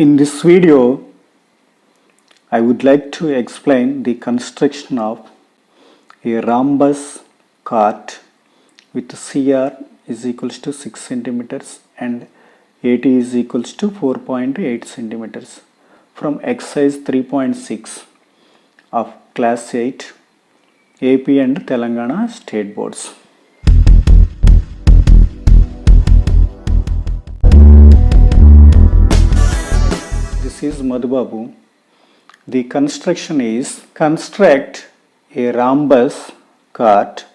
In this video, I would like to explain the construction of a rhombus chart with CR is equals to 6 centimeters and AT is equals to 4.8 centimeters from exercise 3.6 of class 8 AP and Telangana state boards. This is Madhubabu. The construction is construct a rhombus chart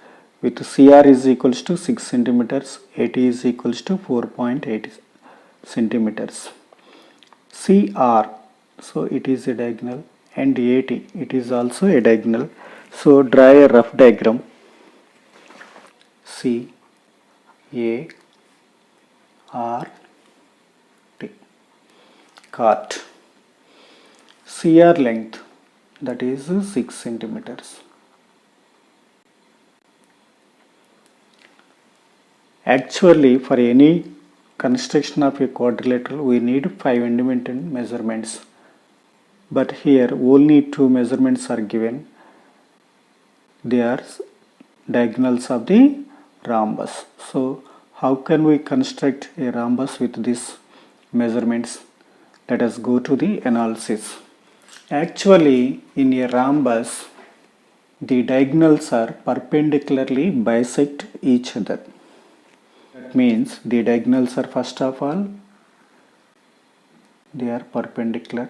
with CR is equals to 6 centimeters, AT is equals to 4.8 centimeters. CR, so it is a diagonal, and AT, it is also a diagonal. So draw a rough diagram. C A R T chart. CR length, that is 6 centimeters. Actually, for any construction of a quadrilateral, we need 5 independent measurements. But here only 2 measurements are given. They are diagonals of the rhombus. So, how can we construct a rhombus with these measurements? Let us go to the analysis. Actually, in a rhombus, the diagonals are perpendicularly bisect each other. That means the diagonals are, first of all, they are perpendicular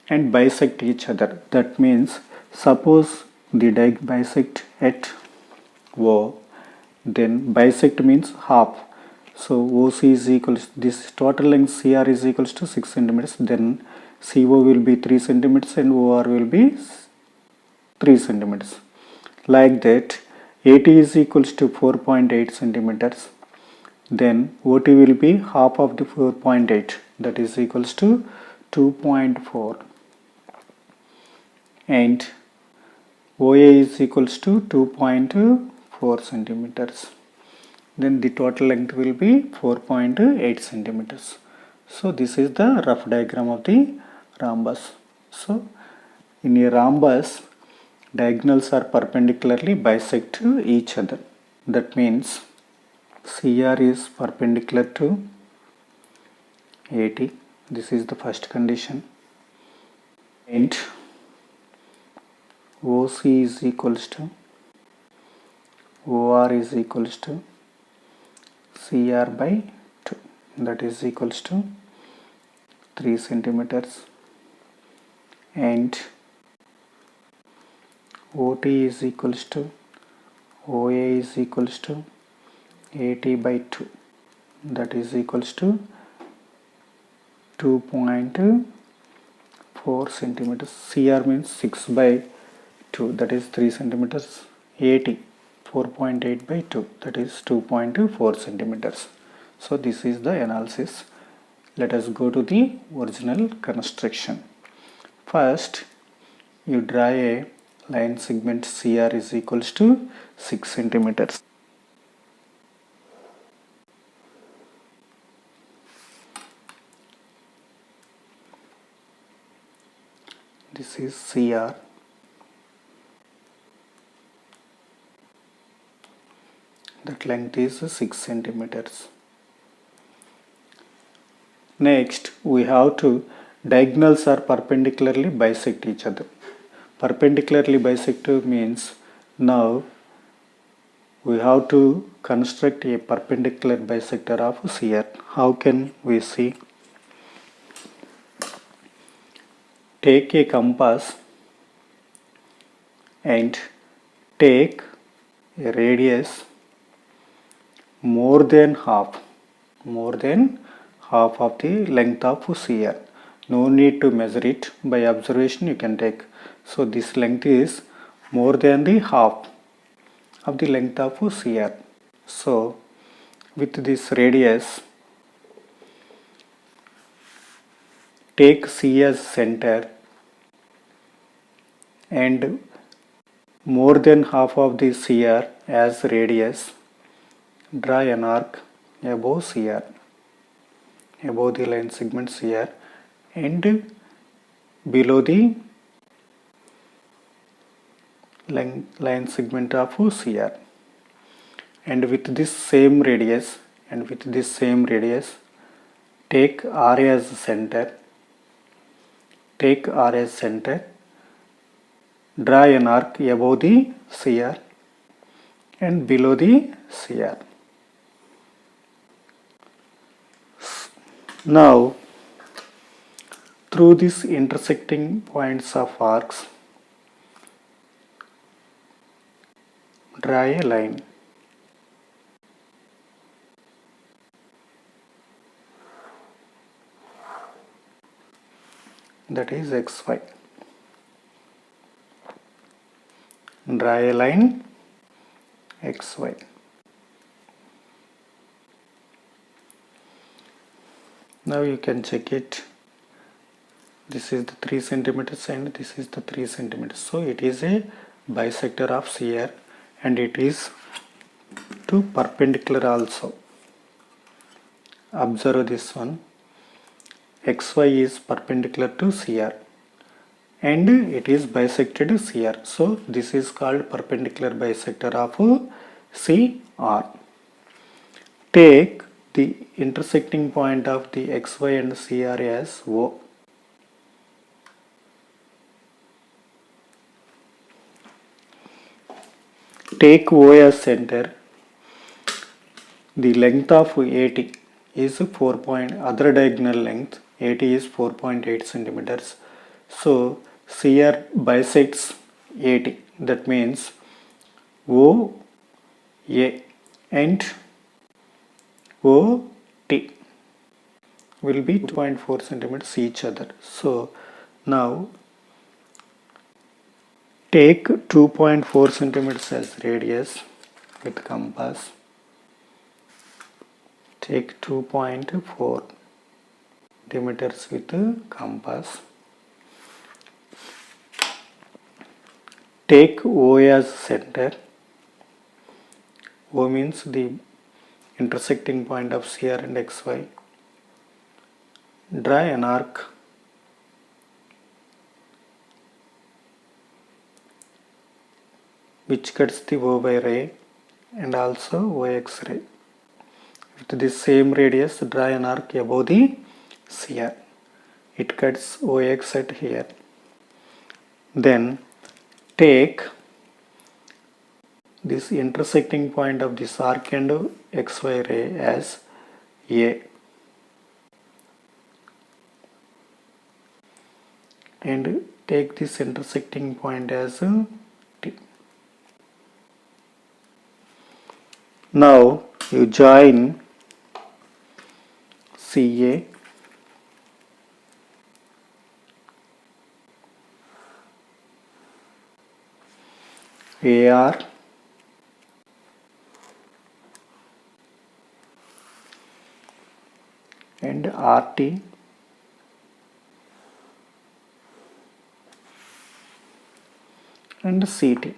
and bisect each other. That means suppose the diagonal bisect at O, then bisect means half. So OC is equals, this total length CR is equals to 6 centimeters, then CO will be 3 centimeters and OR will be 3 centimeters. Like that, AT is equals to 4.8 centimeters. Then OT will be half of the 4.8, that is equals to 2.4. And OA is equals to 2.4 centimeters. Then the total length will be 4.8 centimeters. So this is the rough diagram of the rhombus. So in a rhombus, diagonals are perpendicularly bisect each other. That means CR is perpendicular to AT. This is the first condition. And OC is equals to OR is equals to CR by 2. That is equals to 3 centimeters. And OT is equals to OA is equals to AT by 2, that is equals to 2.4 centimeters. CR means 6 by 2, that is 3 centimeters. AT 4.8 by 2, that is 2.4 centimeters. So this is the analysis. Let us go to the original construction. First, you draw a line segment CR is equals to 6 centimeters. This is CR. That length is 6 centimeters. Next, we have to, diagonals are perpendicularly bisect each other. Perpendicularly bisect means now we have to construct a perpendicular bisector of CR. How can we see? Take a compass and take a radius more than half of the length of CR. No need to measure it, by observation you can take. So this length is more than the half of the length of CR. So with this radius, take C as center and more than half of the CR as radius. Draw an arc above CR. above the line segment CR and below the line segment of CR, and with this same radius take R as center, draw an arc above the CR and below the CR. Now through these intersecting points of arcs draw a line. That is XY. Draw a line XY. Now you can check it. This is the 3 centimeters and this is the 3 centimeters. So it is a bisector of CR and it is to perpendicular also. Observe this one. XY is perpendicular to CR and it is bisected CR. So this is called perpendicular bisector of CR. Take the intersecting point of the XY and CR as O. Take O as center. The length of AT is 4 point, other diagonal length AT is 4.8 centimeters. So CR bisects AT. That means OA and OT will be 2.4 centimeters each other. So now take 2.4 centimeters as radius with compass. Take 2.4 diameters with compass. Take O as center. O means the intersecting point of CR and XY. Draw an arc which cuts the O by ray and also OX ray. With this same radius, draw an arc above the CR. It cuts OX at here. Then take this intersecting point of this arc and XY ray as A. And take this intersecting point as T. Now you join CA AR and RT and CT.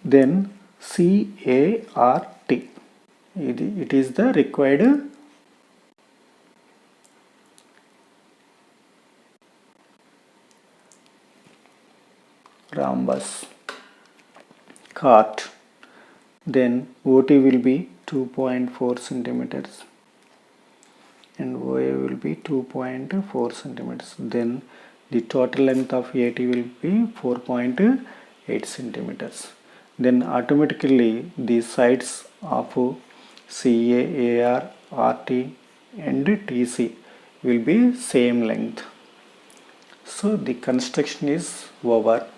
Then CART. It is the required rhombus cart. Then OT will be 2.4 centimeters and OA will be 2.4 centimeters. Then the total length of AT will be 4.8 centimeters. Then automatically the sides of CA, AR, RT and TC will be same length. So the construction is over.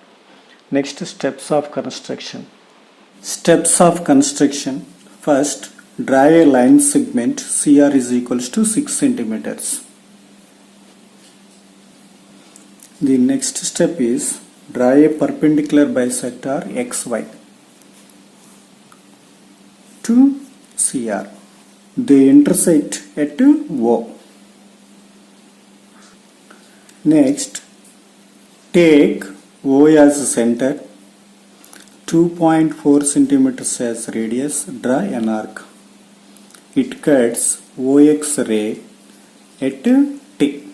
Next, steps of construction. Steps of construction. First, draw a line segment CR is equals to 6 centimeters. The next step is draw a perpendicular bisector XY to CR. They intersect at O. Next, take O as center, 2.4 centimeters as radius, draw an arc. It cuts OX ray at T.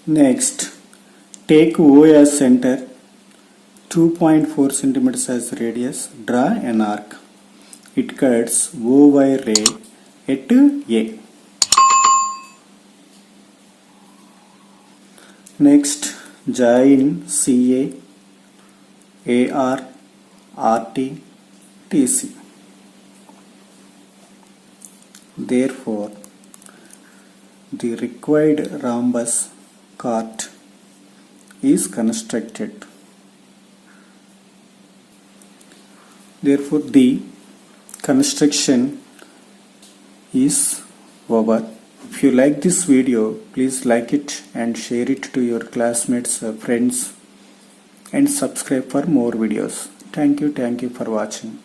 Next, take O as center, 2.4 centimeters as radius, draw an arc. It cuts OY ray at A. Next, join CA, AR, RT, TC. Therefore, the required rhombus chord is constructed. Therefore, the construction is over. If you like this video, please like it and share it to your classmates, friends, and subscribe for more videos. Thank you for watching.